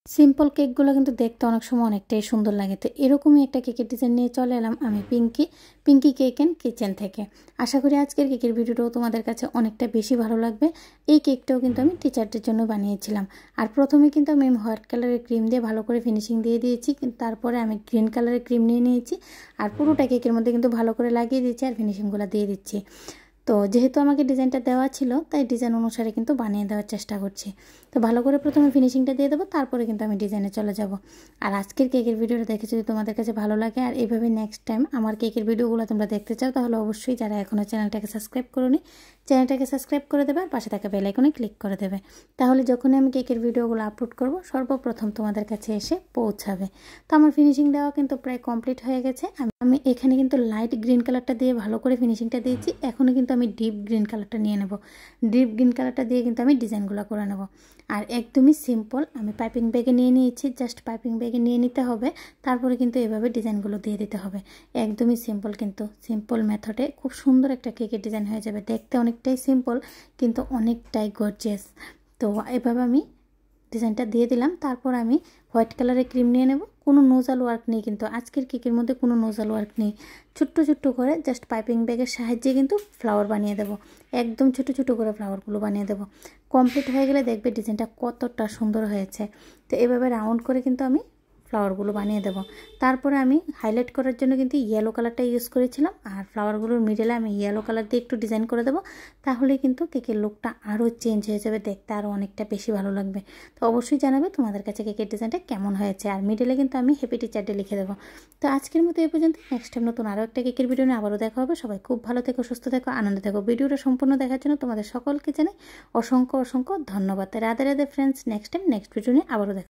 Simple কেকগুলো কিন্তু দেখতে অনেক সময় অনেকটাই সুন্দর লাগে। তো এরকমই একটা কেকের ডিজাইন নিয়ে চলে এলাম আমি পিঙ্কি কেক অ্যান্ড কিচেন থেকে। আশা করি আজকের কেকের ভিডিওটাও তোমাদের কাছে অনেকটা বেশি ভালো লাগবে। এই কেকটাও কিন্তু আমি টিচারদের জন্য বানিয়েছিলাম। আর প্রথমে কিন্তু আমি হোয়াইট কালারের ক্রিম দিয়ে ভালো করে ফিনিশিং দিয়ে দিয়েছি, কিন্তু তারপরে আমি গ্রিন কালারের ক্রিম নিয়ে নিয়েছি আর পুরোটা কেকের মধ্যে কিন্তু ভালো করে লাগিয়ে দিচ্ছি আর ফিনিশিংগুলো দিয়ে দিচ্ছি। তো যেহেতু আমাকে ডিজাইনটা দেওয়া ছিল তাই ডিজাইন অনুসারে কিন্তু বানিয়ে দেওয়ার চেষ্টা করছি। তো ভালো করে প্রথমে ফিনিশিংটা দিয়ে দেবো, তারপরে কিন্তু আমি ডিজাইনে চলে যাব। আর আজকের কেকের ভিডিওটা দেখে যদি তোমাদের কাছে ভালো লাগে আর এইভাবে নেক্সট টাইম আমার কেকের ভিডিওগুলো তোমরা দেখতে চাও, তাহলে অবশ্যই যারা এখনও চ্যানেলটাকে সাবস্ক্রাইব করোনি চ্যানেলটাকে সাবস্ক্রাইব করে দেবে আর পাশে থাকা বেল আইকনে ক্লিক করে দেবে। তাহলে যখনই আমি কেকের ভিডিওগুলো আপলোড করব সর্বপ্রথম তোমাদের কাছে এসে পৌঁছাবে। তো আমার ফিনিশিং দেওয়া কিন্তু প্রায় কমপ্লিট হয়ে গেছে। আমি এখানে কিন্তু লাইট গ্রিন কালারটা দিয়ে ভালো করে ফিনিশিংটা দিয়েছি। এখনও কিন্তু আমি ডিপ গ্রিন কালারটা নিয়ে নেব। ডিপ গ্রিন কালারটা দিয়ে কিন্তু আমি ডিজাইনগুলো করে নেব। আর একদমই সিম্পল আমি পাইপিং ব্যাগে নিয়ে নিয়েছি, জাস্ট পাইপিং ব্যাগে নিয়ে নিতে হবে, তারপরে কিন্তু এভাবে ডিজাইনগুলো দিয়ে দিতে হবে। একদমই সিম্পল, কিন্তু সিম্পল মেথডে খুব সুন্দর একটা কেকের ডিজাইন হয়ে যাবে। দেখতে অনেকটাই সিম্পল কিন্তু অনেকটাই গর্জিয়াস। তো এভাবে আমি ডিজাইনটা দিয়ে দিলাম। তারপর আমি হোয়াইট কালারের ক্রিম নিয়ে নেব। কোনো নোজাল ওয়ার্ক নেই, কিন্তু আজকের কেকের মধ্যে কোনো নোজাল ওয়ার্ক নেই। ছোট্ট ছোট্ট করে জাস্ট পাইপিং ব্যাগের সাহায্যে কিন্তু ফ্লাওয়ার বানিয়ে দেব। একদম ছোট ছোট করে ফ্লাওয়ারগুলো বানিয়ে দেব। কমপ্লিট হয়ে গেলে দেখবে ডিজাইনটা কতটা সুন্দর হয়েছে। তো এভাবে রাউন্ড করে কিন্তু আমি ফ্লাওয়ারগুলো বানিয়ে দেব। তারপরে আমি হাইলাইট করার জন্য কিন্তু ইয়েলো কালারটা ইউজ করেছিলাম, আর ফ্লাওয়ারগুলোর মিডলে আমি ইয়েলো কালার দিয়ে একটু ডিজাইন করে দেবো। তাহলে কিন্তু কেকের লুকটা আরও চেঞ্জ হয়ে যাবে, দেখতে আরও অনেকটা বেশি ভালো লাগবে। তো অবশ্যই জানাবে তোমাদের কাছে কেকের ডিজাইনটা কেমন হয়েছে। আর মিডলে কিন্তু আমি হ্যাপি টিচার ডে লিখে দেবো। তো আজকের মতো এই পর্যন্ত। নেক্সট টাইম নতুন আরও একটা কেকের ভিডিও নিয়ে আবারও দেখা হবে। সবাই খুব ভালো থেকো, সুস্থ থেকো, আনন্দ থেকো। ভিডিওটা সম্পূর্ণ দেখার জন্য তোমাদের সকলকে জানাই অসংখ্য অসংখ্য ধন্যবাদ। Radhe Radhe friends. Next time next video নিয়ে আবারও দেখা।